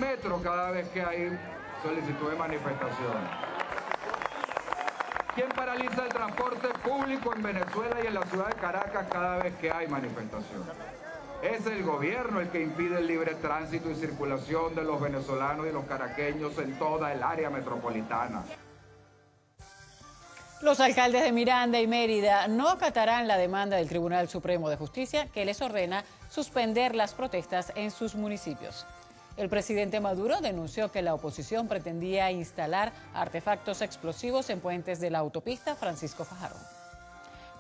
metro cada vez que hay solicitud de manifestación? ¿Quién paraliza el transporte público en Venezuela y en la ciudad de Caracas cada vez que hay manifestación? Es el gobierno el que impide el libre tránsito y circulación de los venezolanos y los caraqueños en toda el área metropolitana. Los alcaldes de Miranda y Mérida no acatarán la demanda del Tribunal Supremo de Justicia que les ordena suspender las protestas en sus municipios. El presidente Maduro denunció que la oposición pretendía instalar artefactos explosivos en puentes de la autopista Francisco Fajardo.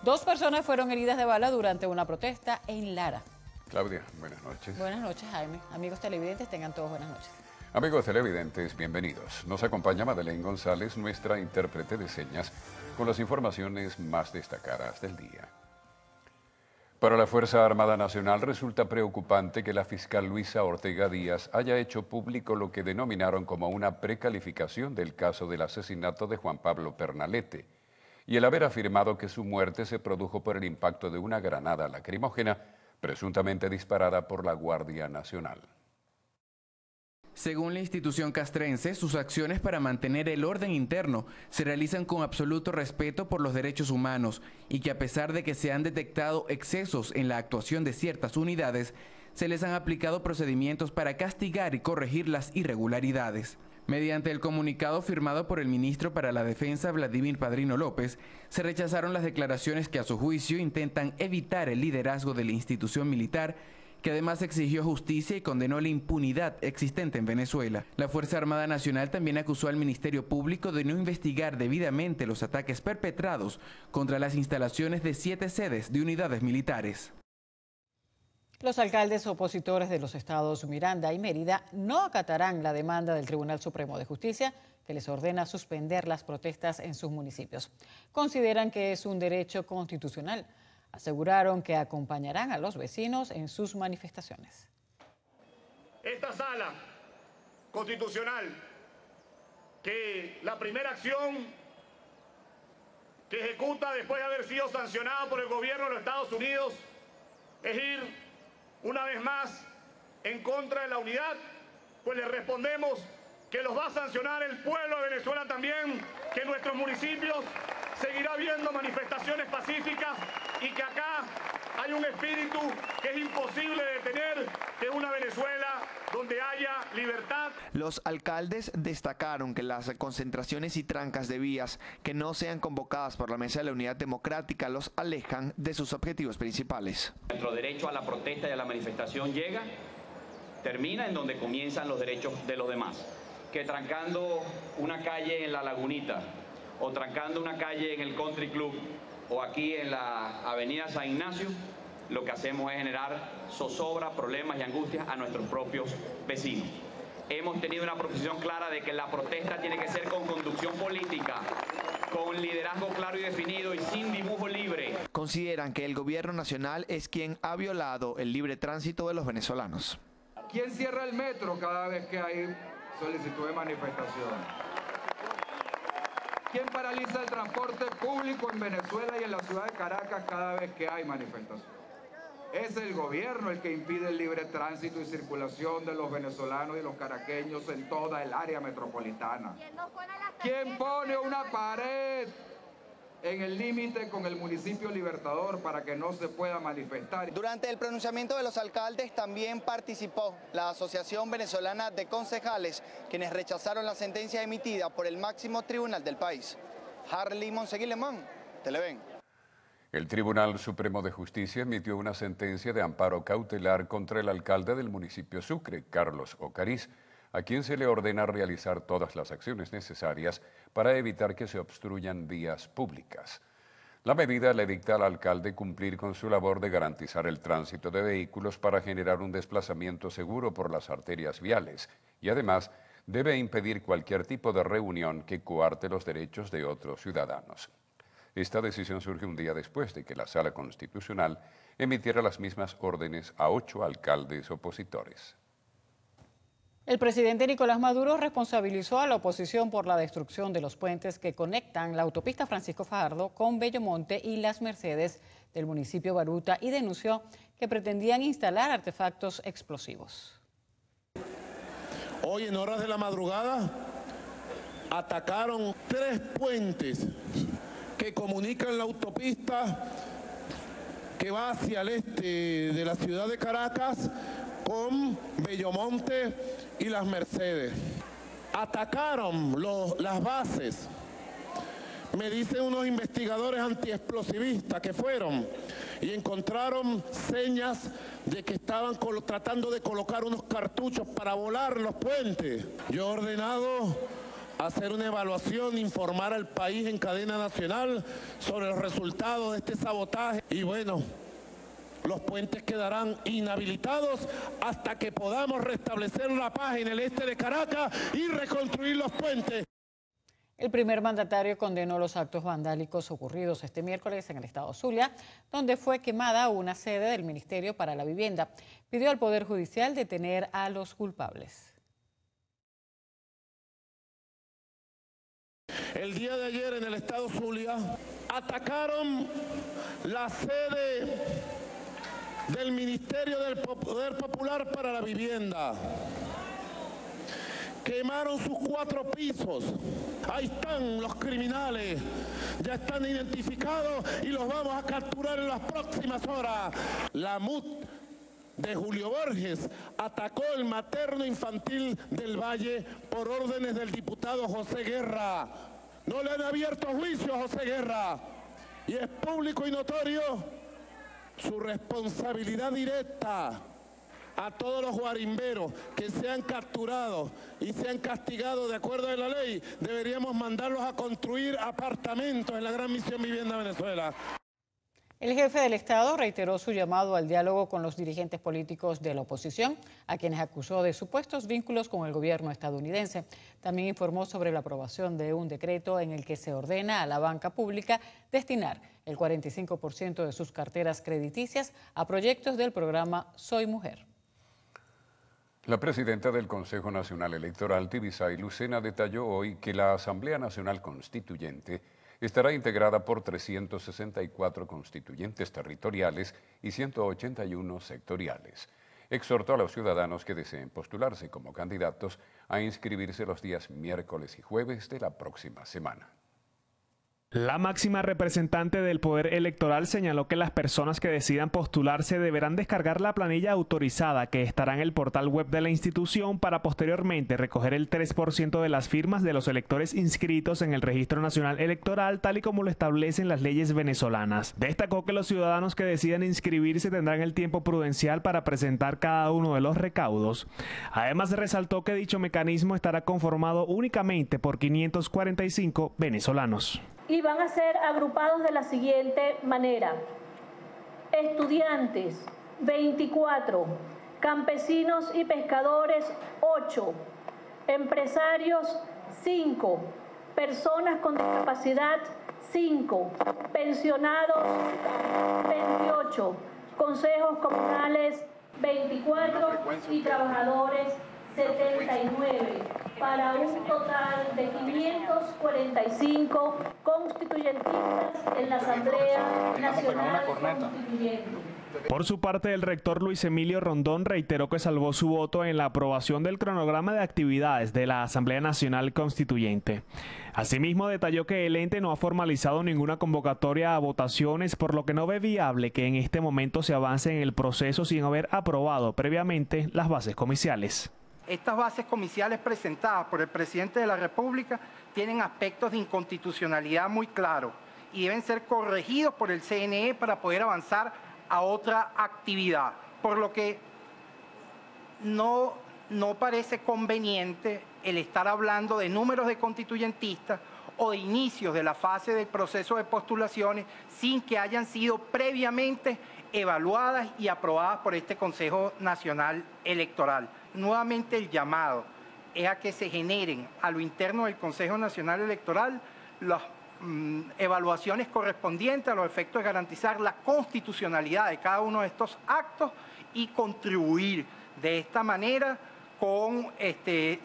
2 personas fueron heridas de bala durante una protesta en Lara. Claudia, buenas noches. Buenas noches, Jaime. Amigos televidentes, tengan todos buenas noches. Amigos televidentes, bienvenidos. Nos acompaña Madeleine González, nuestra intérprete de señas, con las informaciones más destacadas del día. Para la Fuerza Armada Nacional resulta preocupante que la fiscal Luisa Ortega Díaz haya hecho público lo que denominaron como una precalificación del caso del asesinato de Juan Pablo Pernalete y el haber afirmado que su muerte se produjo por el impacto de una granada lacrimógena presuntamente disparada por la Guardia Nacional. Según la institución castrense, sus acciones para mantener el orden interno se realizan con absoluto respeto por los derechos humanos y que a pesar de que se han detectado excesos en la actuación de ciertas unidades, se les han aplicado procedimientos para castigar y corregir las irregularidades. Mediante el comunicado firmado por el ministro para la Defensa, Vladimir Padrino López, se rechazaron las declaraciones que a su juicio intentan evitar el liderazgo de la institución militar, que además exigió justicia y condenó la impunidad existente en Venezuela. La Fuerza Armada Nacional también acusó al Ministerio Público de no investigar debidamente los ataques perpetrados contra las instalaciones de 7 sedes de unidades militares. Los alcaldes opositores de los estados Miranda y Mérida no acatarán la demanda del Tribunal Supremo de Justicia que les ordena suspender las protestas en sus municipios. Consideran que es un derecho constitucional. Aseguraron que acompañarán a los vecinos en sus manifestaciones. Esta sala constitucional, que la primera acción que ejecuta después de haber sido sancionada por el gobierno de los Estados Unidos es ir una vez más en contra de la unidad, pues le respondemos que los va a sancionar el pueblo de Venezuela también, que en nuestros municipios seguirá habiendo manifestaciones pacíficas y que acá hay un espíritu que es imposible de detener, que es una Venezuela donde haya libertad. Los alcaldes destacaron que las concentraciones y trancas de vías que no sean convocadas por la Mesa de la Unidad Democrática los alejan de sus objetivos principales. Nuestro derecho a la protesta y a la manifestación termina en donde comienzan los derechos de los demás. Que trancando una calle en La Lagunita, o trancando una calle en el Country Club, o aquí en la avenida San Ignacio, lo que hacemos es generar zozobra, problemas y angustias a nuestros propios vecinos. Hemos tenido una posición clara de que la protesta tiene que ser con conducción política, con liderazgo claro y definido y sin dibujo libre. Consideran que el gobierno nacional es quien ha violado el libre tránsito de los venezolanos. ¿Quién cierra el metro cada vez que hay solicitud de manifestación? ¿Quién paraliza el transporte público en Venezuela y en la ciudad de Caracas cada vez que hay manifestación? Es el gobierno el que impide el libre tránsito y circulación de los venezolanos y los caraqueños en toda el área metropolitana. ¿Quién pone una pared en el límite con el municipio Libertador para que no se pueda manifestar? Durante el pronunciamiento de los alcaldes también participó la Asociación Venezolana de Concejales, quienes rechazaron la sentencia emitida por el máximo tribunal del país. Harley Monseguilemán, Televen. El Tribunal Supremo de Justicia emitió una sentencia de amparo cautelar contra el alcalde del municipio Sucre, Carlos Ocariz, a quien se le ordena realizar todas las acciones necesarias para evitar que se obstruyan vías públicas. La medida le dicta al alcalde cumplir con su labor de garantizar el tránsito de vehículos para generar un desplazamiento seguro por las arterias viales y además debe impedir cualquier tipo de reunión que coarte los derechos de otros ciudadanos. Esta decisión surge un día después de que la Sala Constitucional emitiera las mismas órdenes a 8 alcaldes opositores. El presidente Nicolás Maduro responsabilizó a la oposición por la destrucción de los puentes que conectan la autopista Francisco Fajardo con Bellomonte y Las Mercedes del municipio Baruta y denunció que pretendían instalar artefactos explosivos. hoy en horas de la madrugada atacaron 3 puentes que comunican la autopista que va hacia el este de la ciudad de Caracas con Bellomonte y Las Mercedes. Atacaron las bases. Me dicen unos investigadores antiexplosivistas que fueron y encontraron señas de que estaban tratando de colocar unos cartuchos para volar los puentes. Yo he ordenado hacer una evaluación, informar al país en cadena nacional sobre los resultados de este sabotaje y bueno, los puentes quedarán inhabilitados hasta que podamos restablecer la paz en el este de Caracas y reconstruir los puentes. El primer mandatario condenó los actos vandálicos ocurridos este miércoles en el estado Zulia, donde fue quemada una sede del Ministerio para la Vivienda. Pidió al Poder Judicial detener a los culpables. El día de ayer en el estado Zulia atacaron la sede del Ministerio del Poder Popular para la Vivienda. Quemaron sus 4 pisos. Ahí están los criminales. Ya están identificados y los vamos a capturar en las próximas horas. La MUT de Julio Borges atacó el materno infantil del Valle por órdenes del diputado José Guerra. No le han abierto juicio a José Guerra. Y es público y notorio su responsabilidad directa. A todos los guarimberos que sean capturados y sean castigados de acuerdo a la ley, deberíamos mandarlos a construir apartamentos en la Gran Misión Vivienda Venezuela. El jefe del Estado reiteró su llamado al diálogo con los dirigentes políticos de la oposición, a quienes acusó de supuestos vínculos con el gobierno estadounidense. También informó sobre la aprobación de un decreto en el que se ordena a la banca pública destinar el 45% de sus carteras crediticias a proyectos del programa Soy Mujer. La presidenta del Consejo Nacional Electoral, Tibisay Lucena, detalló hoy que la Asamblea Nacional Constituyente estará integrada por 364 constituyentes territoriales y 181 sectoriales. Exhortó a los ciudadanos que deseen postularse como candidatos a inscribirse los días miércoles y jueves de la próxima semana. La máxima representante del Poder Electoral señaló que las personas que decidan postularse deberán descargar la planilla autorizada que estará en el portal web de la institución para posteriormente recoger el 3% de las firmas de los electores inscritos en el Registro Nacional Electoral, tal y como lo establecen las leyes venezolanas. Destacó que los ciudadanos que decidan inscribirse tendrán el tiempo prudencial para presentar cada uno de los recaudos. Además, resaltó que dicho mecanismo estará conformado únicamente por 545 venezolanos. Y van a ser agrupados de la siguiente manera: estudiantes 24, campesinos y pescadores 8, empresarios 5, personas con discapacidad 5, pensionados 28, consejos comunales 24 y trabajadores 79, para un total de 545 constituyentistas en la Asamblea Nacional Constituyente. Por su parte, el rector Luis Emilio Rondón reiteró que salvó su voto en la aprobación del cronograma de actividades de la Asamblea Nacional Constituyente. Asimismo, detalló que el ente no ha formalizado ninguna convocatoria a votaciones, por lo que no ve viable que en este momento se avance en el proceso sin haber aprobado previamente las bases comiciales. Estas bases comiciales presentadas por el presidente de la República tienen aspectos de inconstitucionalidad muy claros y deben ser corregidos por el CNE para poder avanzar a otra actividad, por lo que no parece conveniente el estar hablando de números de constituyentistas o de inicios de la fase del proceso de postulaciones sin que hayan sido previamente evaluadas y aprobadas por este Consejo Nacional Electoral. Nuevamente el llamado es a que se generen a lo interno del Consejo Nacional Electoral las evaluaciones correspondientes a los efectos de garantizar la constitucionalidad de cada uno de estos actos y contribuir de esta manera con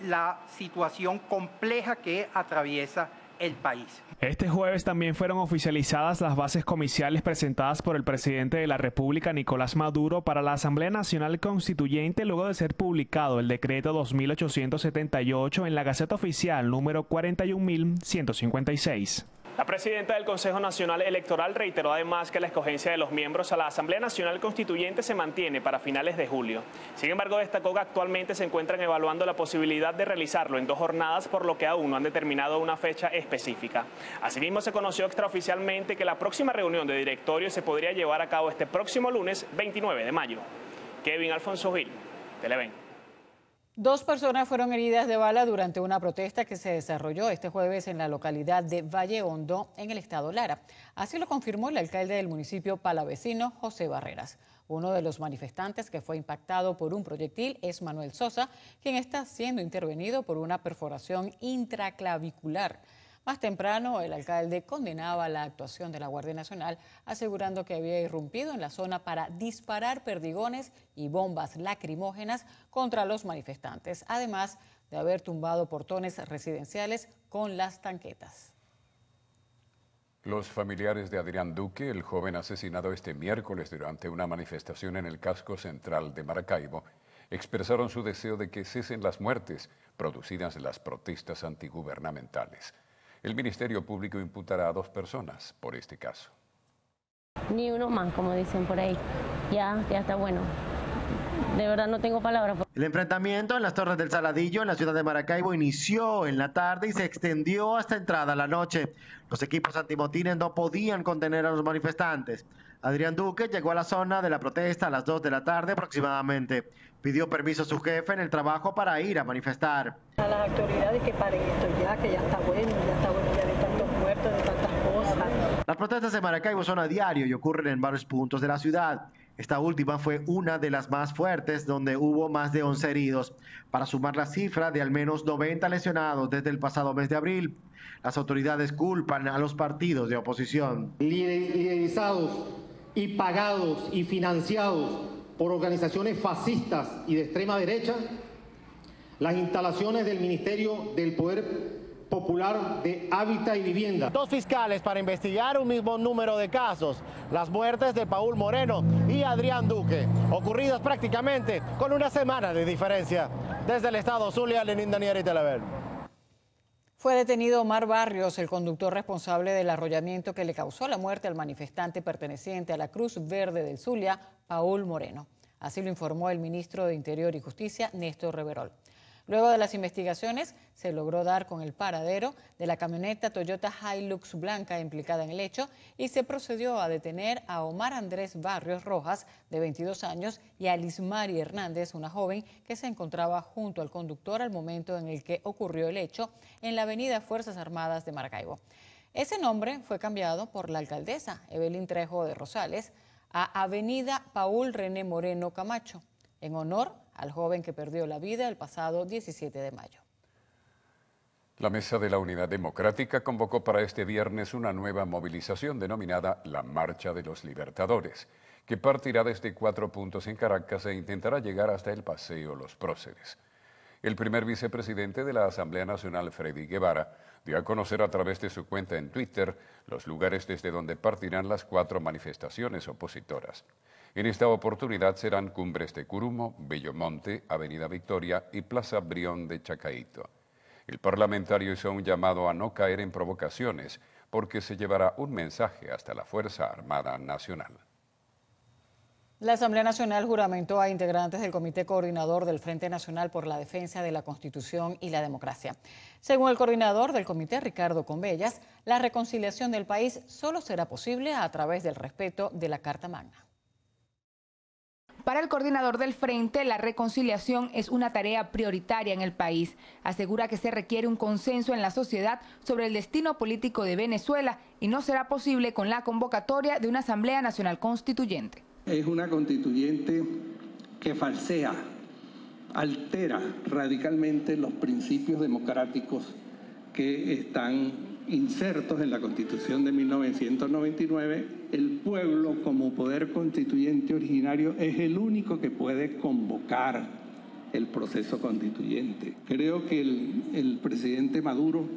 la situación compleja que atraviesa el país. Este jueves también fueron oficializadas las bases comiciales presentadas por el presidente de la República, Nicolás Maduro, para la Asamblea Nacional Constituyente luego de ser publicado el decreto 2878 en la Gaceta Oficial número 41.156. La presidenta del Consejo Nacional Electoral reiteró además que la escogencia de los miembros a la Asamblea Nacional Constituyente se mantiene para finales de julio. Sin embargo, destacó que actualmente se encuentran evaluando la posibilidad de realizarlo en 2 jornadas, por lo que aún no han determinado una fecha específica. Asimismo, se conoció extraoficialmente que la próxima reunión de directorio se podría llevar a cabo este próximo lunes 29 de mayo. Kevin Alfonso Gil, Televen. 2 personas fueron heridas de bala durante una protesta que se desarrolló este jueves en la localidad de Valle Hondo, en el estado Lara. Así lo confirmó el alcalde del municipio palavecino, José Barreras. Uno de los manifestantes que fue impactado por un proyectil es Manuel Sosa, quien está siendo intervenido por una perforación intraclavicular. Más temprano, el alcalde condenaba la actuación de la Guardia Nacional, asegurando que había irrumpido en la zona para disparar perdigones y bombas lacrimógenas contra los manifestantes, además de haber tumbado portones residenciales con las tanquetas. Los familiares de Adrián Duque, el joven asesinado este miércoles durante una manifestación en el casco central de Maracaibo, expresaron su deseo de que cesen las muertes producidas en las protestas antigubernamentales. El Ministerio Público imputará a 2 personas por este caso. Ni uno más, como dicen por ahí. Ya está bueno. De verdad no tengo palabras. El enfrentamiento en las Torres del Saladillo, en la ciudad de Maracaibo, inició en la tarde y se extendió hasta entrada la noche. Los equipos antimotines no podían contener a los manifestantes. Adrián Duque llegó a la zona de la protesta a las 2 de la tarde aproximadamente. Pidió permiso a su jefe en el trabajo para ir a manifestar. A las autoridades que paren esto ya, que ya está bueno ya de tantos muertos, de tantas cosas. Las protestas de Maracaibo son a diario y ocurren en varios puntos de la ciudad. Esta última fue una de las más fuertes, donde hubo más de 11 heridos, para sumar la cifra de al menos 90 lesionados desde el pasado mes de abril. Las autoridades culpan a los partidos de oposición. Liderizados y pagados y financiados por organizaciones fascistas y de extrema derecha, las instalaciones del Ministerio del Poder Popular de Hábitat y Vivienda. 2 fiscales para investigar un mismo número de casos, las muertes de Paul Moreno y Adrián Duque, ocurridas prácticamente con una semana de diferencia. Desde el estado Zulia, Lenín Daniel, Televen. Fue detenido Omar Barrios, el conductor responsable del arrollamiento que le causó la muerte al manifestante perteneciente a la Cruz Verde del Zulia, Paul Moreno. Así lo informó el ministro de Interior y Justicia, Néstor Reverol. Luego de las investigaciones, se logró dar con el paradero de la camioneta Toyota Hilux blanca implicada en el hecho y se procedió a detener a Omar Andrés Barrios Rojas, de 22 años, y a Lismari Hernández, una joven que se encontraba junto al conductor al momento en el que ocurrió el hecho en la avenida Fuerzas Armadas de Maracaibo. Ese nombre fue cambiado por la alcaldesa Evelyn Trejo de Rosales a Avenida Paul René Moreno Camacho, en honor al joven que perdió la vida el pasado 17 de mayo. La Mesa de la Unidad Democrática convocó para este viernes una nueva movilización denominada la Marcha de los Libertadores, que partirá desde 4 puntos en Caracas e intentará llegar hasta el Paseo Los Próceres. El primer vicepresidente de la Asamblea Nacional, Freddy Guevara, dio a conocer a través de su cuenta en Twitter los lugares desde donde partirán las 4 manifestaciones opositoras. En esta oportunidad serán Cumbres de Curumo, Bellomonte, Avenida Victoria y Plaza Brión de Chacaíto. El parlamentario hizo un llamado a no caer en provocaciones porque se llevará un mensaje hasta la Fuerza Armada Nacional. La Asamblea Nacional juramentó a integrantes del Comité Coordinador del Frente Nacional por la Defensa de la Constitución y la Democracia. Según el coordinador del comité, Ricardo Convellas, la reconciliación del país solo será posible a través del respeto de la Carta Magna. Para el coordinador del Frente, la reconciliación es una tarea prioritaria en el país. Asegura que se requiere un consenso en la sociedad sobre el destino político de Venezuela y no será posible con la convocatoria de una Asamblea Nacional Constituyente. Es una constituyente que falsea, altera radicalmente los principios democráticos que están insertos en la Constitución de 1999, el pueblo como poder constituyente originario es el único que puede convocar el proceso constituyente. Creo que el presidente Maduro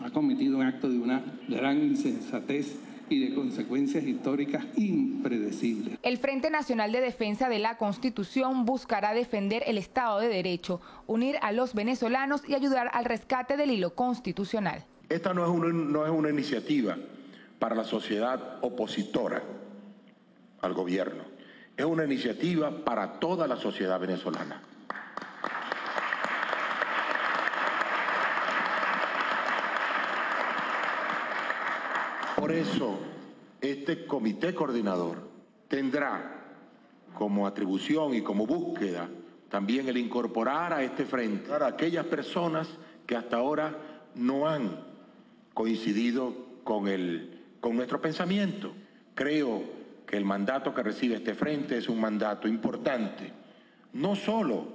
ha cometido un acto de una gran insensatez y de consecuencias históricas impredecibles. El Frente Nacional de Defensa de la Constitución buscará defender el Estado de Derecho, unir a los venezolanos y ayudar al rescate del hilo constitucional. Esta no es una iniciativa para la sociedad opositora al gobierno, es una iniciativa para toda la sociedad venezolana. Por eso, este comité coordinador tendrá como atribución y como búsqueda también el incorporar a este frente a aquellas personas que hasta ahora no han coincidido con nuestro pensamiento. Creo que el mandato que recibe este frente es un mandato importante, no solo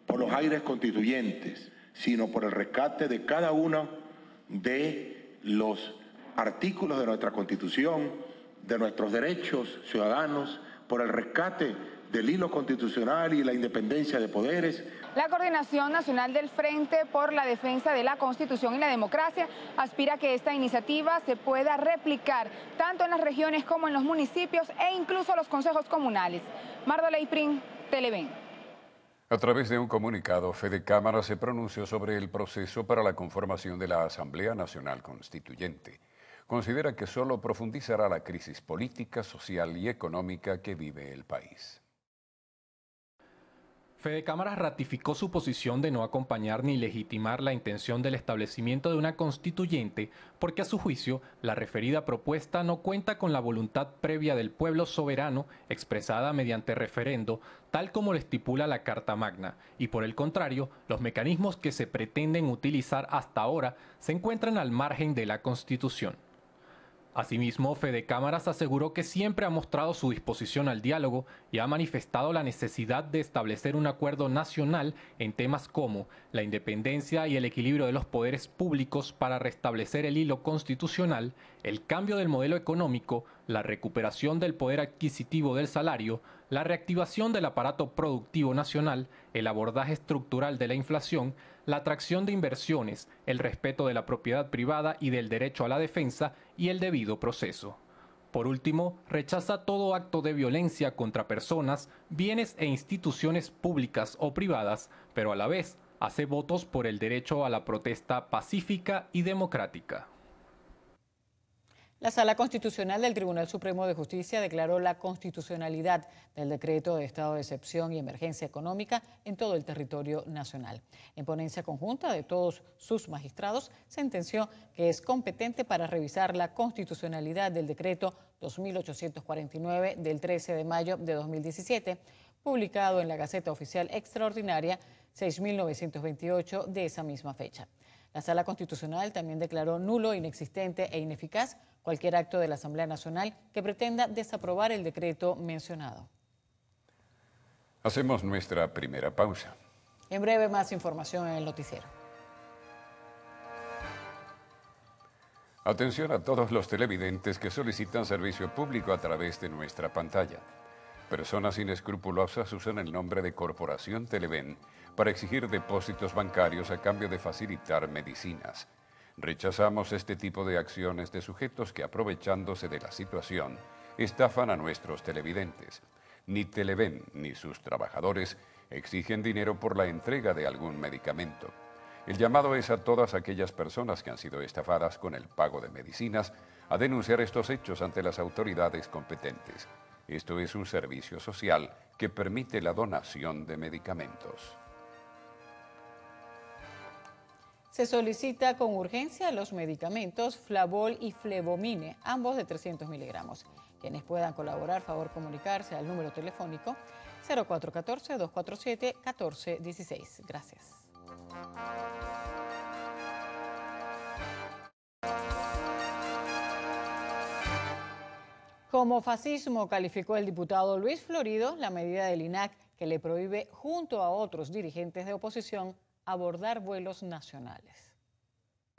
por los aires constituyentes, sino por el rescate de cada uno de los artículos de nuestra Constitución, de nuestros derechos ciudadanos, por el rescate del hilo constitucional y la independencia de poderes. La Coordinación Nacional del Frente por la Defensa de la Constitución y la Democracia aspira a que esta iniciativa se pueda replicar tanto en las regiones como en los municipios e incluso los consejos comunales. Mardo Leiprin, Televen. A través de un comunicado, Fede Cámara se pronunció sobre el proceso para la conformación de la Asamblea Nacional Constituyente. Considera que solo profundizará la crisis política, social y económica que vive el país. Fede Cámaras ratificó su posición de no acompañar ni legitimar la intención del establecimiento de una constituyente porque a su juicio la referida propuesta no cuenta con la voluntad previa del pueblo soberano expresada mediante referendo, tal como lo estipula la Carta Magna, y por el contrario, los mecanismos que se pretenden utilizar hasta ahora se encuentran al margen de la Constitución. Asimismo, Fede Cámaras aseguró que siempre ha mostrado su disposición al diálogo y ha manifestado la necesidad de establecer un acuerdo nacional en temas como la independencia y el equilibrio de los poderes públicos para restablecer el hilo constitucional, el cambio del modelo económico, la recuperación del poder adquisitivo del salario, la reactivación del aparato productivo nacional, el abordaje estructural de la inflación, la atracción de inversiones, el respeto de la propiedad privada y del derecho a la defensa y el debido proceso. Por último, rechaza todo acto de violencia contra personas, bienes e instituciones públicas o privadas, pero a la vez hace votos por el derecho a la protesta pacífica y democrática. La Sala Constitucional del Tribunal Supremo de Justicia declaró la constitucionalidad del decreto de estado de excepción y emergencia económica en todo el territorio nacional. En ponencia conjunta de todos sus magistrados, sentenció que es competente para revisar la constitucionalidad del decreto 2849 del 13 de mayo de 2017, publicado en la Gaceta Oficial Extraordinaria 6928 de esa misma fecha. La Sala Constitucional también declaró nulo, inexistente e ineficaz cualquier acto de la Asamblea Nacional que pretenda desaprobar el decreto mencionado. Hacemos nuestra primera pausa. En breve, más información en el noticiero. Atención a todos los televidentes que solicitan servicio público a través de nuestra pantalla. Personas inescrupulosas usan el nombre de Corporación Televen para exigir depósitos bancarios a cambio de facilitar medicinas. Rechazamos este tipo de acciones de sujetos que, aprovechándose de la situación, estafan a nuestros televidentes. Ni Televen ni sus trabajadores exigen dinero por la entrega de algún medicamento. El llamado es a todas aquellas personas que han sido estafadas con el pago de medicinas a denunciar estos hechos ante las autoridades competentes. Esto es un servicio social que permite la donación de medicamentos. Se solicita con urgencia los medicamentos Flavol y Flevomine, ambos de 300 miligramos. Quienes puedan colaborar, favor comunicarse al número telefónico 0414-247-1416. Gracias. Como fascismo calificó el diputado Luis Florido la medida del INAC que le prohíbe, junto a otros dirigentes de oposición, abordar vuelos nacionales.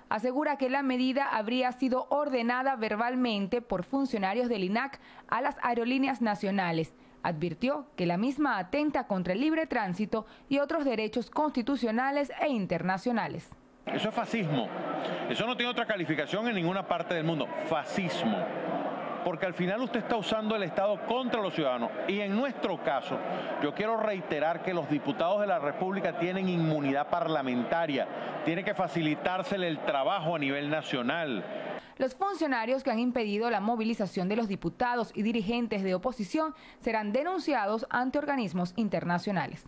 Asegura que la medida habría sido ordenada verbalmente por funcionarios del INAC a las aerolíneas nacionales. Advirtió que la misma atenta contra el libre tránsito y otros derechos constitucionales e internacionales. Eso es fascismo. Eso no tiene otra calificación en ninguna parte del mundo. Fascismo. Porque al final usted está usando el Estado contra los ciudadanos. Y en nuestro caso, yo quiero reiterar que los diputados de la República tienen inmunidad parlamentaria. Tiene que facilitársele el trabajo a nivel nacional. Los funcionarios que han impedido la movilización de los diputados y dirigentes de oposición serán denunciados ante organismos internacionales.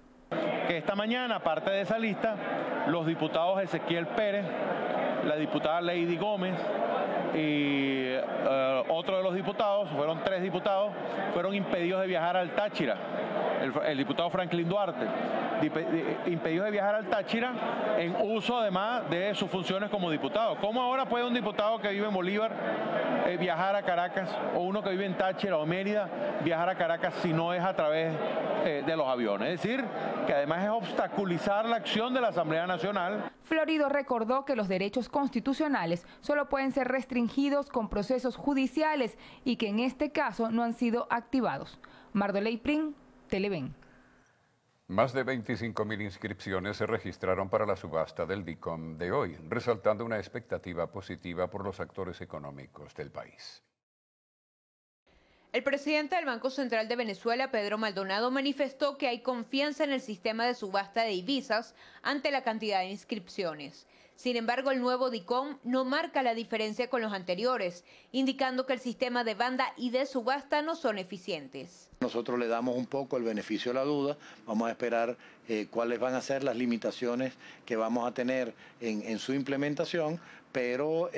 Que esta mañana, aparte de esa lista, los diputados Ezequiel Pérez, la diputada Lady Gómez y otro de los diputados, fueron 3 diputados, fueron impedidos de viajar al Táchira. El diputado Franklin Duarte, impedidos de viajar al Táchira en uso además de sus funciones como diputado. ¿Cómo ahora puede un diputado que vive en Bolívar viajar a Caracas, o uno que vive en Táchira o Mérida viajar a Caracas si no es a través de los aviones? Es decir, que además es obstaculizar la acción de la Asamblea Nacional. Florido recordó que los derechos constitucionales solo pueden ser restringidos con procesos judiciales y que en este caso no han sido activados. Mardoley Prin, Televen. Más de 25.000 inscripciones se registraron para la subasta del DICOM de hoy, resaltando una expectativa positiva por los actores económicos del país. El presidente del Banco Central de Venezuela, Pedro Maldonado, manifestó que hay confianza en el sistema de subasta de divisas ante la cantidad de inscripciones. Sin embargo, el nuevo DICOM no marca la diferencia con los anteriores, indicando que el sistema de banda y de subasta no son eficientes. Nosotros le damos un poco el beneficio de la duda, vamos a esperar cuáles van a ser las limitaciones que vamos a tener en su implementación, pero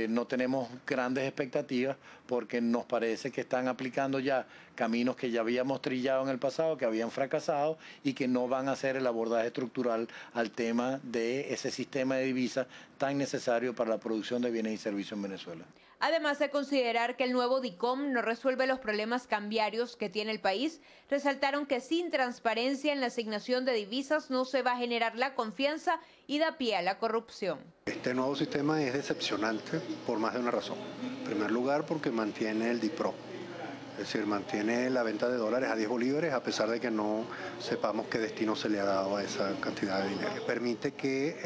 no tenemos grandes expectativas porque nos parece que están aplicando ya caminos que ya habíamos trillado en el pasado, que habían fracasado y que no van a hacer el abordaje estructural al tema de ese sistema de divisas tan necesario para la producción de bienes y servicios en Venezuela. Además de considerar que el nuevo DICOM no resuelve los problemas cambiarios que tiene el país, resaltaron que sin transparencia en la asignación de divisas no se va a generar la confianza y da pie a la corrupción. Este nuevo sistema es decepcionante por más de una razón. En primer lugar, porque mantiene el DIPRO, es decir, mantiene la venta de dólares a 10 bolívares a pesar de que no sepamos qué destino se le ha dado a esa cantidad de dinero. Permite que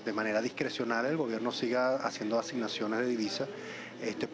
de manera discrecional el gobierno siga haciendo asignaciones de divisas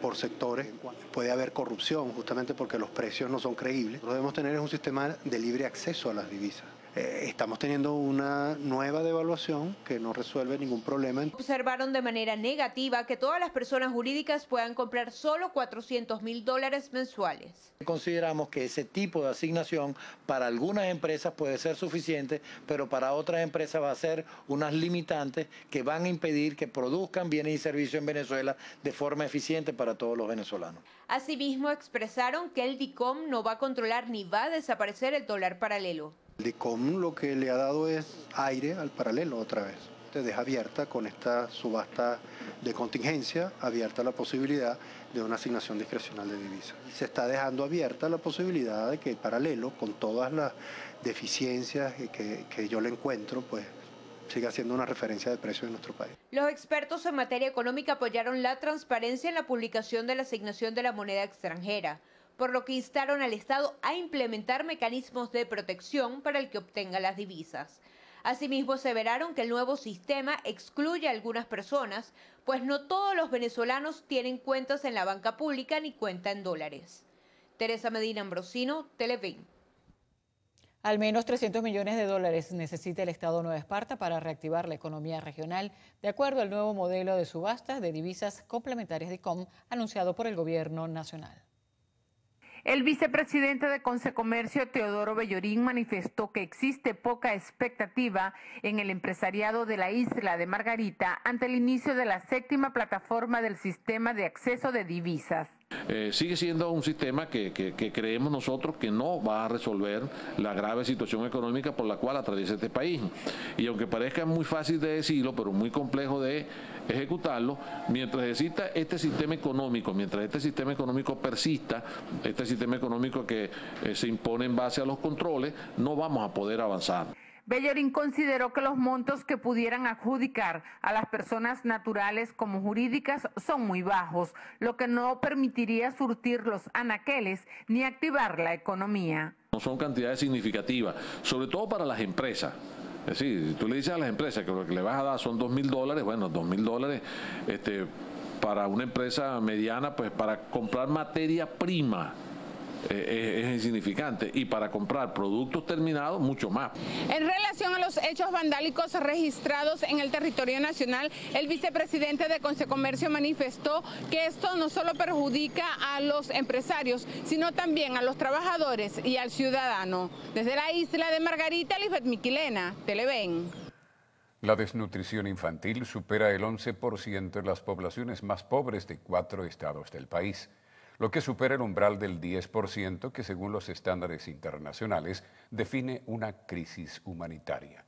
por sectores. Puede haber corrupción justamente porque los precios no son creíbles. Lo que debemos tener es un sistema de libre acceso a las divisas. Estamos teniendo una nueva devaluación que no resuelve ningún problema. Observaron de manera negativa que todas las personas jurídicas puedan comprar solo $400.000 mensuales. Consideramos que ese tipo de asignación para algunas empresas puede ser suficiente, pero para otras empresas va a ser unas limitantes que van a impedir que produzcan bienes y servicios en Venezuela de forma eficiente para todos los venezolanos. Asimismo, expresaron que el DICOM no va a controlar ni va a desaparecer el dólar paralelo. El DICOM lo que le ha dado es aire al paralelo otra vez. Te deja abierta con esta subasta de contingencia, abierta la posibilidad de una asignación discrecional de divisas. Se está dejando abierta la posibilidad de que el paralelo, con todas las deficiencias que yo le encuentro, pues siga siendo una referencia de precios en nuestro país. Los expertos en materia económica apoyaron la transparencia en la publicación de la asignación de la moneda extranjera, por lo que instaron al Estado a implementar mecanismos de protección para el que obtenga las divisas. Asimismo, aseveraron que el nuevo sistema excluye a algunas personas, pues no todos los venezolanos tienen cuentas en la banca pública ni cuenta en dólares. Teresa Medina Ambrosino, Televen. Al menos $300 millones necesita el Estado Nueva Esparta para reactivar la economía regional, de acuerdo al nuevo modelo de subasta de divisas complementarias DICOM anunciado por el Gobierno Nacional. El vicepresidente de Consecomercio, Teodoro Bellorín, manifestó que existe poca expectativa en el empresariado de la isla de Margarita ante el inicio de la 7ª plataforma del sistema de acceso de divisas. Sigue siendo un sistema que creemos nosotros que no va a resolver la grave situación económica por la cual atraviesa este país. Y aunque parezca muy fácil de decirlo, pero muy complejo de ejecutarlo, mientras exista este sistema económico, mientras este sistema económico persista, este sistema económico que se impone en base a los controles, no vamos a poder avanzar. Bellorín consideró que los montos que pudieran adjudicar a las personas naturales como jurídicas son muy bajos, lo que no permitiría surtir los anaqueles ni activar la economía. No son cantidades significativas, sobre todo para las empresas. Es decir, si tú le dices a las empresas que lo que le vas a dar son $2.000, bueno, $2.000 para una empresa mediana, pues para comprar materia prima es insignificante, y para comprar productos terminados mucho más. En relación a los hechos vandálicos registrados en el territorio nacional, el vicepresidente de Concecomercio manifestó que esto no solo perjudica a los empresarios, sino también a los trabajadores y al ciudadano. Desde la isla de Margarita, Lisbeth Miquilena, Televen. La desnutrición infantil supera el 11% en las poblaciones más pobres de 4 estados del país, lo que supera el umbral del 10% que, según los estándares internacionales, define una crisis humanitaria.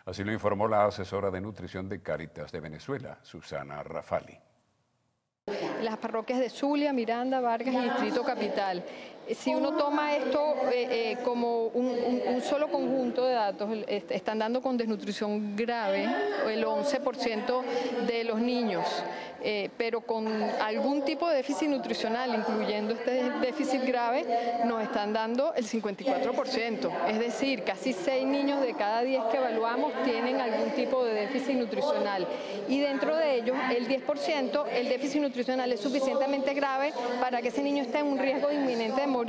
Así lo informó la asesora de nutrición de Cáritas de Venezuela, Susana Rafali. Las parroquias de Zulia, Miranda, Vargas y Distrito Capital. Si uno toma esto como un solo conjunto de datos, están dando con desnutrición grave el 11% de los niños, pero con algún tipo de déficit nutricional, incluyendo este déficit grave, nos están dando el 54%. Es decir, casi 6 niños de cada 10 que evaluamos tienen algún tipo de déficit nutricional. Y dentro de ellos, el 10%, el déficit nutricional es suficientemente grave para que ese niño esté en un riesgo inminente de morir.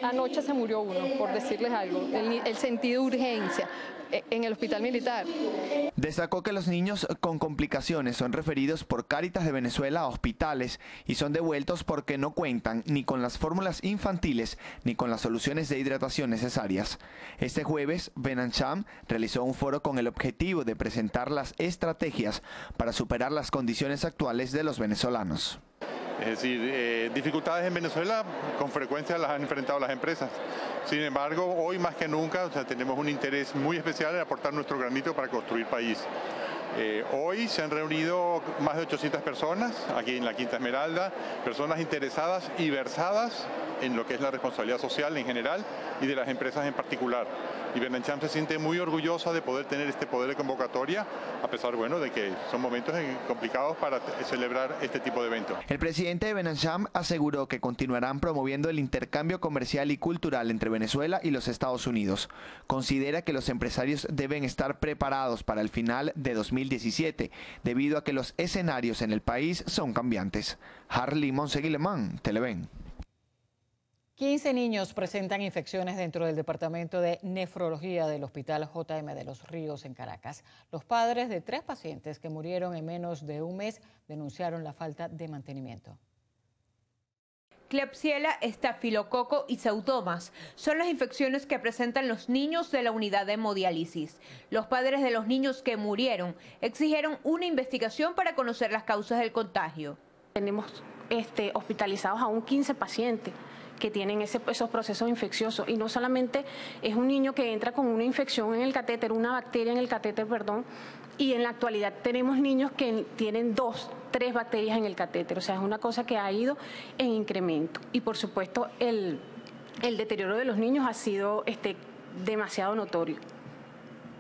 Anoche se murió uno, por decirles algo, el sentido de urgencia en el hospital militar. Destacó que los niños con complicaciones son referidos por Cáritas de Venezuela a hospitales y son devueltos porque no cuentan ni con las fórmulas infantiles ni con las soluciones de hidratación necesarias. Este jueves, Benancham realizó un foro con el objetivo de presentar las estrategias para superar las condiciones actuales de los venezolanos. Es decir, dificultades en Venezuela con frecuencia las han enfrentado las empresas. Sin embargo, hoy más que nunca, tenemos un interés muy especial en aportar nuestro granito para construir país. Hoy se han reunido más de 800 personas aquí en la Quinta Esmeralda, personas interesadas y versadas en lo que es la responsabilidad social en general y de las empresas en particular. Y Benancham se siente muy orgullosa de poder tener este poder de convocatoria, a pesar, de que son momentos complicados para celebrar este tipo de eventos. El presidente de Benancham aseguró que continuarán promoviendo el intercambio comercial y cultural entre Venezuela y los Estados Unidos. Considera que los empresarios deben estar preparados para el final de 2017, debido a que los escenarios en el país son cambiantes. Harley Monseguilemán, Televen. 15 niños presentan infecciones dentro del departamento de nefrología del Hospital JM de los Ríos en Caracas. Los padres de 3 pacientes que murieron en menos de un mes denunciaron la falta de mantenimiento. Klebsiella, estafilococo y pseudomonas son las infecciones que presentan los niños de la unidad de hemodiálisis. Los padres de los niños que murieron exigieron una investigación para conocer las causas del contagio. Tenemos hospitalizados aún 15 pacientes que tienen esos procesos infecciosos, y no solamente es un niño que entra con una infección en el catéter, una bacteria en el catéter, y en la actualidad tenemos niños que tienen 2, 3 bacterias en el catéter, o sea, es una cosa que ha ido en incremento. Y por supuesto el deterioro de los niños ha sido demasiado notorio.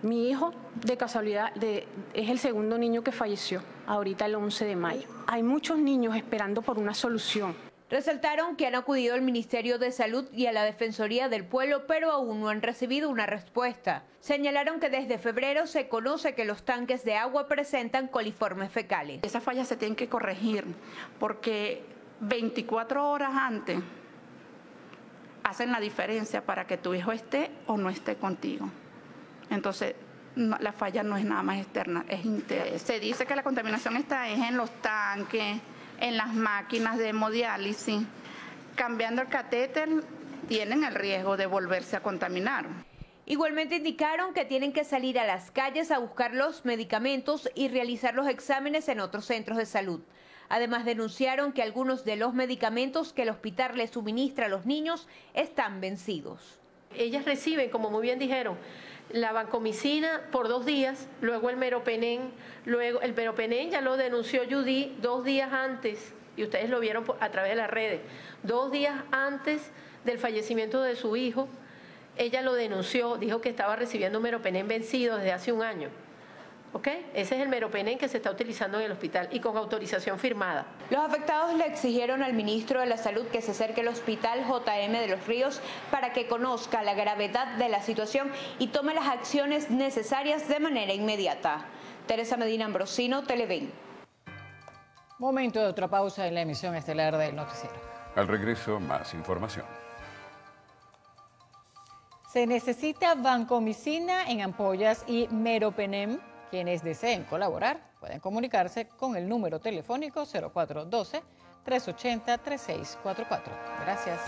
Mi hijo, de casualidad, es el segundo niño que falleció, ahorita el 11 de mayo. Hay muchos niños esperando por una solución. Resaltaron que han acudido al Ministerio de Salud y a la Defensoría del Pueblo, pero aún no han recibido una respuesta. Señalaron que desde febrero se conoce que los tanques de agua presentan coliformes fecales. Esas fallas se tienen que corregir porque 24 horas antes hacen la diferencia para que tu hijo esté o no esté contigo. Entonces, la falla no es nada más externa, es interna. Se dice que la contaminación está en los tanques, en las máquinas de hemodiálisis. Cambiando el catéter, tienen el riesgo de volverse a contaminar. Igualmente indicaron que tienen que salir a las calles a buscar los medicamentos y realizar los exámenes en otros centros de salud. Además, denunciaron que algunos de los medicamentos que el hospital les suministra a los niños están vencidos. Ellas reciben, como muy bien dijeron, la vancomicina por 2 días, luego el meropenem, luego el meropenem ya lo denunció Judy 2 días antes, y ustedes lo vieron a través de las redes, 2 días antes del fallecimiento de su hijo, ella lo denunció, dijo que estaba recibiendo meropenem vencido desde hace 1 año. ¿ok? Ese es el meropenem que se está utilizando en el hospital y con autorización firmada. Los afectados le exigieron al ministro de la Salud que se acerque al hospital JM de Los Ríos para que conozca la gravedad de la situación y tome las acciones necesarias de manera inmediata. Teresa Medina Ambrosino, Televen. Momento de otra pausa en la emisión estelar del noticiero. Al regreso, más información. Se necesita vancomicina en ampollas y meropenem. Quienes deseen colaborar pueden comunicarse con el número telefónico 0412-380-3644. Gracias.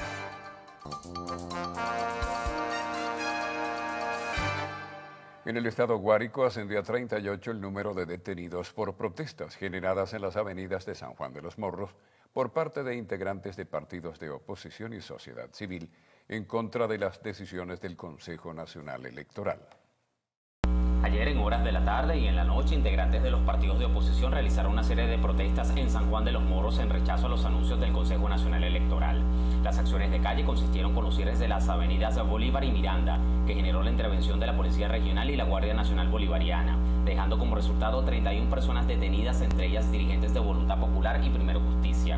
En el estado Guárico ascendió a 38 el número de detenidos por protestas generadas en las avenidas de San Juan de los Morros por parte de integrantes de partidos de oposición y sociedad civil en contra de las decisiones del Consejo Nacional Electoral. Ayer en horas de la tarde y en la noche, integrantes de los partidos de oposición realizaron una serie de protestas en San Juan de los Morros en rechazo a los anuncios del Consejo Nacional Electoral. Las acciones de calle consistieron con los cierres de las avenidas Bolívar y Miranda, que generó la intervención de la Policía Regional y la Guardia Nacional Bolivariana, dejando como resultado 31 personas detenidas, entre ellas dirigentes de Voluntad Popular y Primero Justicia.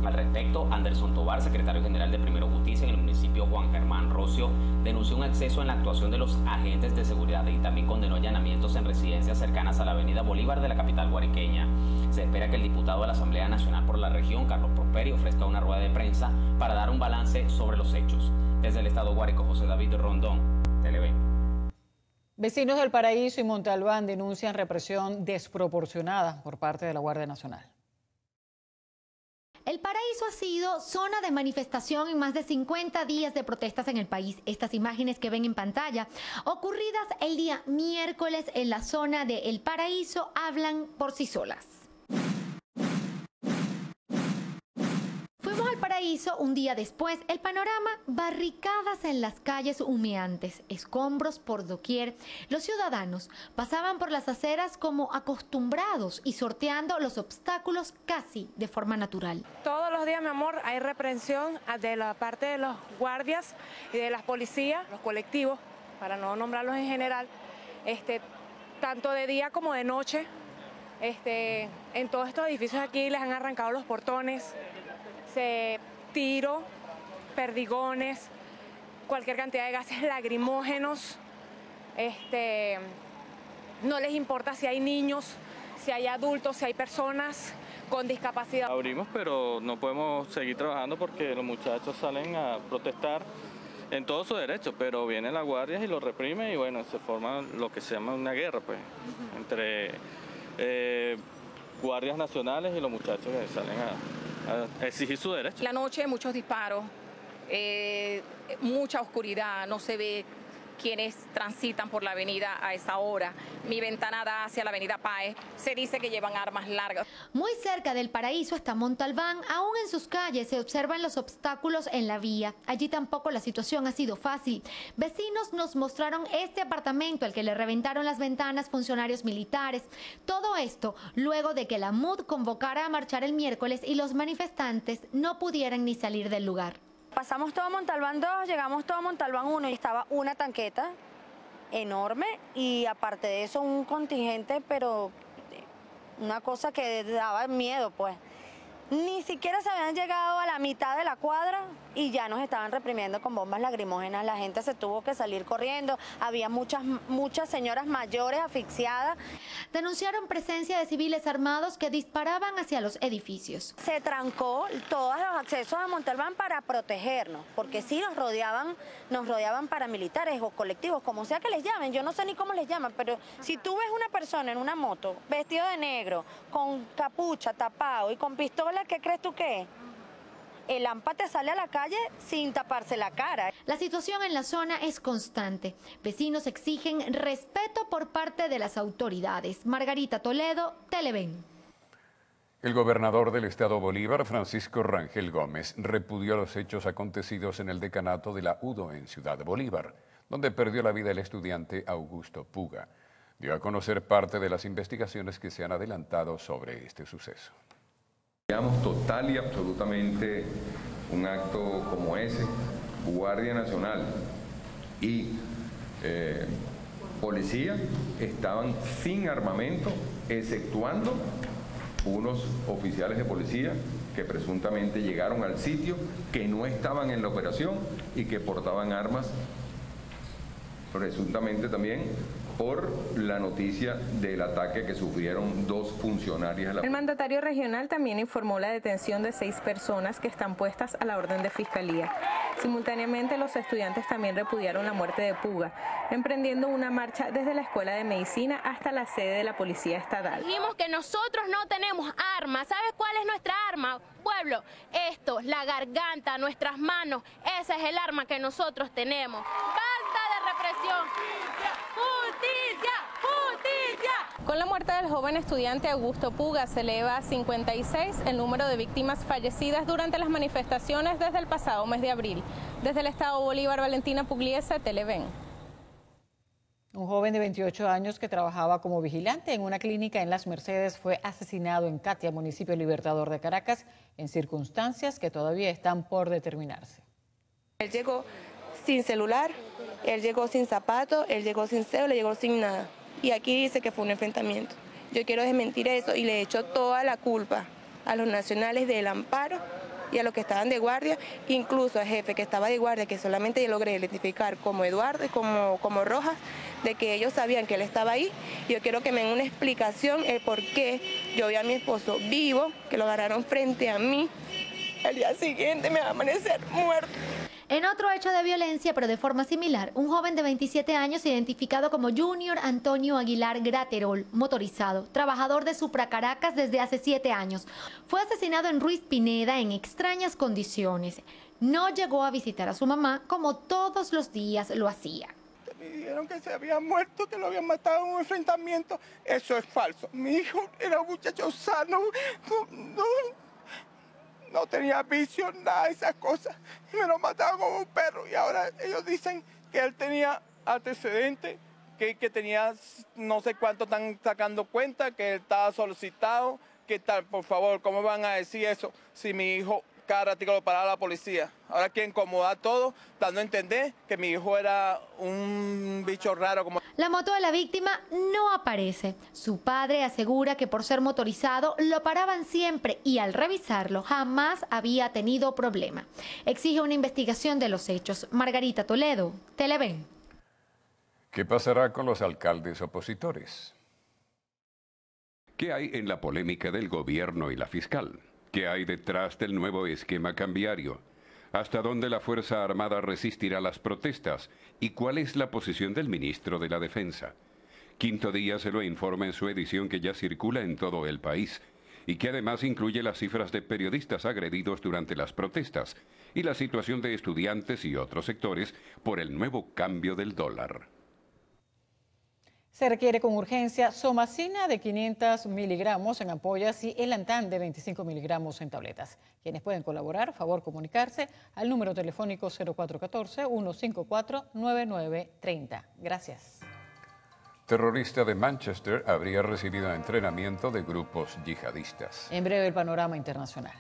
Al respecto, Anderson Tobar, secretario general de Primero Justicia en el municipio Juan Germán Rocio, denunció un exceso en la actuación de los agentes de seguridad y también condenó allanamientos en residencias cercanas a la avenida Bolívar de la capital guariqueña. Se espera que el diputado de la Asamblea Nacional por la región, Carlos Prosperi, ofrezca una rueda de prensa para dar un balance sobre los hechos. Desde el estado Guárico, José David Rondón, Televen. Vecinos del Paraíso y Montalbán denuncian represión desproporcionada por parte de la Guardia Nacional. El Paraíso ha sido zona de manifestación en más de 50 días de protestas en el país. Estas imágenes que ven en pantalla, ocurridas el día miércoles en la zona de El Paraíso, hablan por sí solas. Fuimos al Paraíso un día después. El panorama: barricadas en las calles humeantes, escombros por doquier. Los ciudadanos pasaban por las aceras como acostumbrados y sorteando los obstáculos casi de forma natural. Todos los días, mi amor, hay reprensión de la parte de los guardias y de las policías, los colectivos, para no nombrarlos en general, tanto de día como de noche. En todos estos edificios aquí les han arrancado los portones, tiro, perdigones, cualquier cantidad de gases lacrimógenos. No les importa si hay niños, si hay adultos, si hay personas con discapacidad. Abrimos, pero no podemos seguir trabajando porque los muchachos salen a protestar en todo su derecho, pero viene la guardia y lo reprime y bueno, se forma lo que se llama una guerra, pues, entre guardias nacionales y los muchachos que salen a exigir su derecho. La noche muchos disparos, mucha oscuridad, no se ve quienes transitan por la avenida a esa hora. Mi ventana da hacia la avenida Páez, se dice que llevan armas largas. Muy cerca del Paraíso está Montalbán. Aún en sus calles se observan los obstáculos en la vía. Allí tampoco la situación ha sido fácil. Vecinos nos mostraron este apartamento al que le reventaron las ventanas funcionarios militares. Todo esto luego de que la MUD convocara a marchar el miércoles y los manifestantes no pudieran ni salir del lugar. Pasamos todo Montalbán 2, llegamos todo Montalbán 1 y estaba una tanqueta enorme y aparte de eso un contingente, pero una cosa que daba miedo, pues. Ni siquiera se habían llegado a la mitad de la cuadra y ya nos estaban reprimiendo con bombas lacrimógenas. La gente se tuvo que salir corriendo. Había muchas señoras mayores asfixiadas. Denunciaron presencia de civiles armados que disparaban hacia los edificios. Se trancó todos los accesos a Montalbán para protegernos, porque sí nos rodeaban paramilitares o colectivos, como sea que les llamen. Yo no sé ni cómo les llaman, pero si tú ves una persona en una moto, vestido de negro, con capucha, tapado y con pistola, ¿qué crees tú que es? El AMPA te sale a la calle sin taparse la cara. La situación en la zona es constante. Vecinos exigen respeto por parte de las autoridades. Margarita Toledo, Televen. El gobernador del estado Bolívar, Francisco Rangel Gómez, repudió los hechos acontecidos en el decanato de la UDO en Ciudad Bolívar, donde perdió la vida el estudiante Augusto Puga. Dio a conocer parte de las investigaciones que se han adelantado sobre este suceso. Digamos total y absolutamente un acto como ese, Guardia Nacional y policía estaban sin armamento, exceptuando unos oficiales de policía que presuntamente llegaron al sitio, que no estaban en la operación y que portaban armas, presuntamente también por la noticia del ataque que sufrieron 2 funcionarias de la... El mandatario regional también informó la detención de 6 personas que están puestas a la orden de fiscalía. Simultáneamente, los estudiantes también repudiaron la muerte de Puga, emprendiendo una marcha desde la Escuela de Medicina hasta la sede de la Policía Estatal. Dijimos que nosotros no tenemos armas. ¿Sabes cuál es nuestra arma, pueblo? Esto, la garganta, nuestras manos. Esa es el arma que nosotros tenemos. ¡Basta de represión! ¡Justicia! ¡Justicia! Con la muerte del joven estudiante Augusto Puga se eleva a 56 el número de víctimas fallecidas durante las manifestaciones desde el pasado mes de abril. Desde el Estado Bolívar, Valentina Pugliese, Televen. Un joven de 28 años que trabajaba como vigilante en una clínica en Las Mercedes fue asesinado en Catia, municipio libertador de Caracas, en circunstancias que todavía están por determinarse. Él llegó sin celular, él llegó sin zapatos, él llegó sin cédula, llegó sin nada. Y aquí dice que fue un enfrentamiento. Yo quiero desmentir eso y le echo toda la culpa a los nacionales del Amparo y a los que estaban de guardia, incluso al jefe que estaba de guardia, que solamente yo logré identificar como Eduardo y como Rojas, de que ellos sabían que él estaba ahí. Y yo quiero que me den una explicación el por qué yo vi a mi esposo vivo, que lo agarraron frente a mí. Al día siguiente me va a amanecer muerto. En otro hecho de violencia, pero de forma similar, un joven de 27 años identificado como Junior Antonio Aguilar Graterol, motorizado, trabajador de Supra Caracas desde hace 7 años, fue asesinado en Ruiz Pineda en extrañas condiciones. No llegó a visitar a su mamá como todos los días lo hacía. Me dijeron que se había muerto, que lo habían matado en un enfrentamiento. Eso es falso. Mi hijo era un muchacho sano, no tenía vicio, nada de esas cosas. Y me lo mataron como un perro. Y ahora ellos dicen que él tenía antecedentes, que tenía no sé cuánto están sacando cuenta, que él estaba solicitado. ¿Qué tal? Por favor, ¿cómo van a decir eso si mi hijo cada ratito lo paraba la policía? Ahora quieren incomodar todo, dando a entender que mi hijo era un bicho raro como... La moto de la víctima no aparece. Su padre asegura que por ser motorizado lo paraban siempre y al revisarlo jamás había tenido problema. Exige una investigación de los hechos. Margarita Toledo, Televen. ¿Qué pasará con los alcaldes opositores? ¿Qué hay en la polémica del gobierno y la fiscal? ¿Qué hay detrás del nuevo esquema cambiario? ¿Hasta dónde la Fuerza Armada resistirá las protestas? ¿Y cuál es la posición del ministro de la Defensa? Quinto Día se lo informa en su edición que ya circula en todo el país y que además incluye las cifras de periodistas agredidos durante las protestas y la situación de estudiantes y otros sectores por el nuevo cambio del dólar. Se requiere con urgencia somacina de 500 miligramos en ampollas y Elantan de 25 miligramos en tabletas. Quienes pueden colaborar, favor comunicarse al número telefónico 0414-154-9930. Gracias. Terrorista de Manchester habría recibido entrenamiento de grupos yihadistas. En breve el panorama internacional.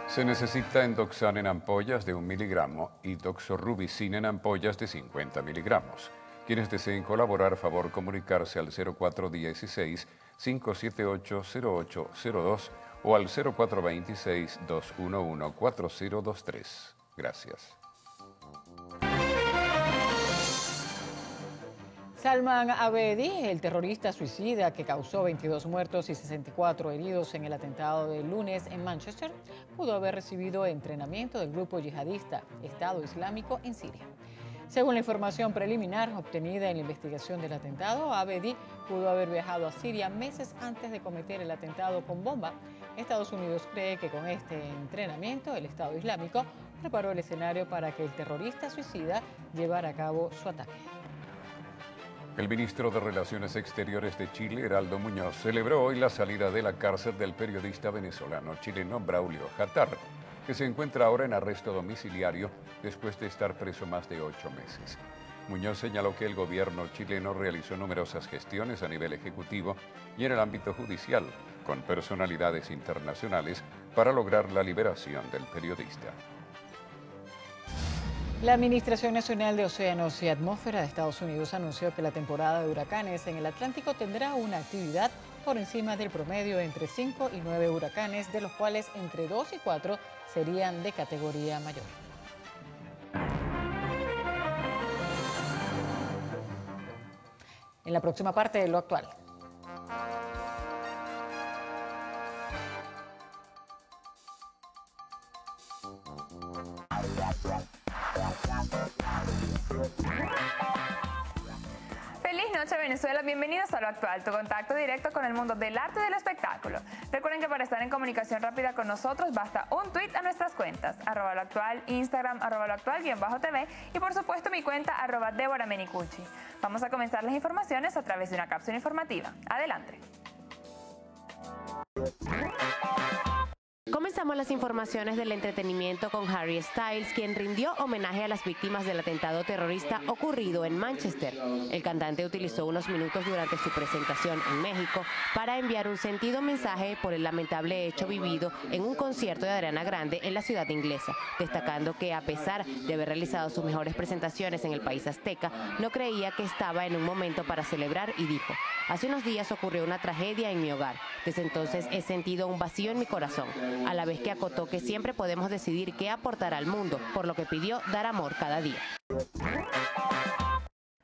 Se necesita Endoxan en ampollas de 1 miligramo y Doxorubicin en ampollas de 50 miligramos. Quienes deseen colaborar, favor comunicarse al 0416-578-0802 o al 0426-211-4023. Gracias. Salman Abedi, el terrorista suicida que causó 22 muertos y 64 heridos en el atentado del lunes en Manchester, pudo haber recibido entrenamiento del grupo yihadista Estado Islámico en Siria. Según la información preliminar obtenida en la investigación del atentado, Abedi pudo haber viajado a Siria meses antes de cometer el atentado con bomba. Estados Unidos cree que con este entrenamiento el Estado Islámico preparó el escenario para que el terrorista suicida llevara a cabo su ataque. El ministro de Relaciones Exteriores de Chile, Heraldo Muñoz, celebró hoy la salida de la cárcel del periodista venezolano-chileno Braulio Jatar, que se encuentra ahora en arresto domiciliario después de estar preso más de 8 meses. Muñoz señaló que el gobierno chileno realizó numerosas gestiones a nivel ejecutivo y en el ámbito judicial, con personalidades internacionales, para lograr la liberación del periodista. La Administración Nacional de Océanos y Atmósfera de Estados Unidos anunció que la temporada de huracanes en el Atlántico tendrá una actividad por encima del promedio entre 5 y 9 huracanes, de los cuales entre 2 y 4 serían de categoría mayor. En la próxima parte de Lo Actual. Feliz noche, Venezuela. Bienvenidos a Lo Actual, tu contacto directo con el mundo del arte y del espectáculo. Recuerden que para estar en comunicación rápida con nosotros basta un tuit a nuestras cuentas, @loactual, Instagram, @loactual_TV y por supuesto mi cuenta @DeborahMenicucci. Vamos a comenzar las informaciones a través de una cápsula informativa. Adelante. Comenzamos las informaciones del entretenimiento con Harry Styles, quien rindió homenaje a las víctimas del atentado terrorista ocurrido en Manchester. El cantante utilizó unos minutos durante su presentación en México para enviar un sentido mensaje por el lamentable hecho vivido en un concierto de Ariana Grande en la ciudad inglesa, destacando que a pesar de haber realizado sus mejores presentaciones en el país azteca, no creía que estaba en un momento para celebrar y dijo: "Hace unos días ocurrió una tragedia en mi hogar. Desde entonces he sentido un vacío en mi corazón", a la vez que acotó que siempre podemos decidir qué aportar al mundo, por lo que pidió dar amor cada día.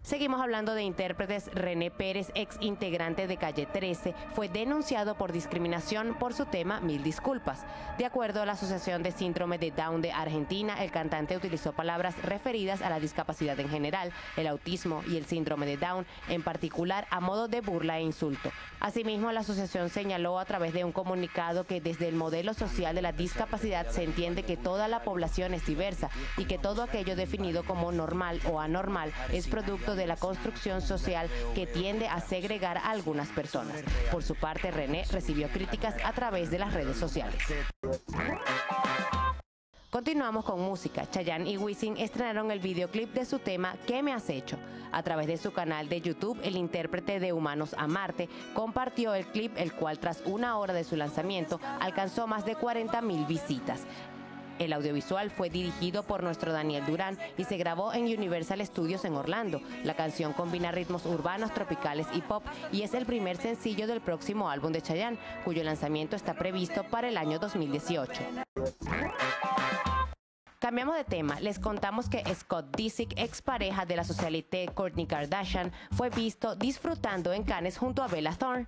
Seguimos hablando de intérpretes. René Pérez, ex integrante de Calle 13, fue denunciado por discriminación por su tema Mil Disculpas. De acuerdo a la Asociación de Síndrome de Down de Argentina, el cantante utilizó palabras referidas a la discapacidad en general, el autismo y el síndrome de Down en particular, a modo de burla e insulto. Asimismo, la asociación señaló a través de un comunicado que desde el modelo social de la discapacidad se entiende que toda la población es diversa y que todo aquello definido como normal o anormal es producto de la construcción social que tiende a segregar a algunas personas. Por su parte, René recibió críticas a través de las redes sociales. Continuamos con música. Chayanne y Wisin estrenaron el videoclip de su tema ¿Qué me has hecho? A través de su canal de YouTube, el intérprete de Humanos a Marte compartió el clip, el cual tras una hora de su lanzamiento alcanzó más de 40,000 visitas. El audiovisual fue dirigido por nuestro Daniel Durán y se grabó en Universal Studios en Orlando. La canción combina ritmos urbanos, tropicales y pop y es el primer sencillo del próximo álbum de Chayanne, cuyo lanzamiento está previsto para el año 2018. Cambiamos de tema. Les contamos que Scott Disick, expareja de la socialité Kourtney Kardashian, fue visto disfrutando en Cannes junto a Bella Thorne.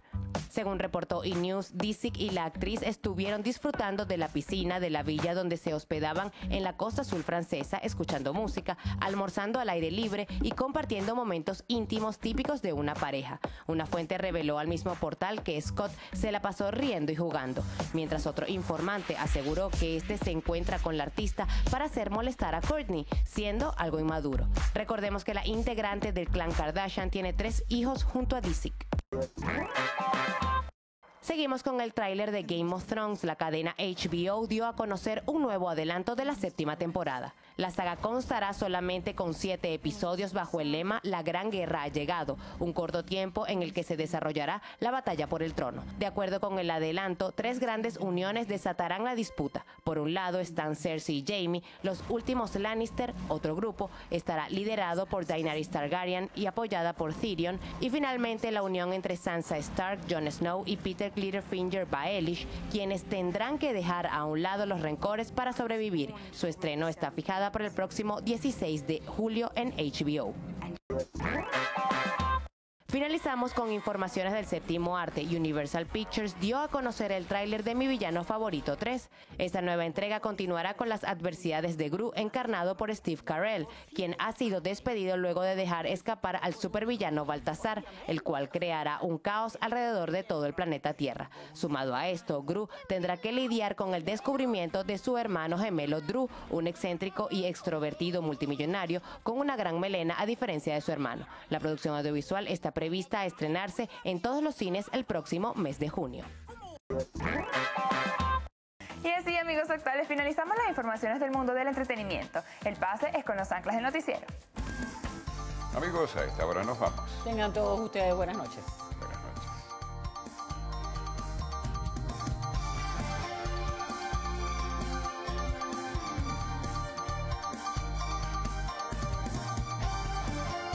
Según reportó E! Disick y la actriz estuvieron disfrutando de la piscina de la villa donde se hospedaban en la costa azul francesa, escuchando música, almorzando al aire libre y compartiendo momentos íntimos típicos de una pareja. Una fuente reveló al mismo portal que Scott se la pasó riendo y jugando, mientras otro informante aseguró que este se encuentra con la artista para hacer molestar a Kourtney, siendo algo inmaduro. Recordemos que la integrante del clan Kardashian tiene 3 hijos junto a Disick. Seguimos con el tráiler de Game of Thrones. La cadena HBO dio a conocer un nuevo adelanto de la 7ª temporada. La saga constará solamente con 7 episodios bajo el lema La Gran Guerra ha llegado, un corto tiempo en el que se desarrollará la batalla por el trono. De acuerdo con el adelanto, 3 grandes uniones desatarán la disputa. Por un lado están Cersei y Jaime, los últimos Lannister. Otro grupo estará liderado por Daenerys Targaryen y apoyada por Tyrion. Y finalmente la unión entre Sansa Stark, Jon Snow y Peter Littlefinger Baelish, quienes tendrán que dejar a un lado los rencores para sobrevivir. Su estreno está fijada para el próximo 16 de julio en HBO. Finalizamos con informaciones del séptimo arte. Universal Pictures dio a conocer el tráiler de Mi Villano Favorito 3. Esta nueva entrega continuará con las adversidades de Gru, encarnado por Steve Carell, quien ha sido despedido luego de dejar escapar al supervillano Baltasar, el cual creará un caos alrededor de todo el planeta Tierra. Sumado a esto, Gru tendrá que lidiar con el descubrimiento de su hermano gemelo Drew, un excéntrico y extrovertido multimillonario con una gran melena a diferencia de su hermano. La producción audiovisual está prevista a estrenarse en todos los cines el próximo mes de junio. Y así, amigos actuales, finalizamos las informaciones del mundo del entretenimiento. El pase es con los anclas del noticiero. Amigos, a esta hora nos vamos. Tengan todos ustedes buenas noches.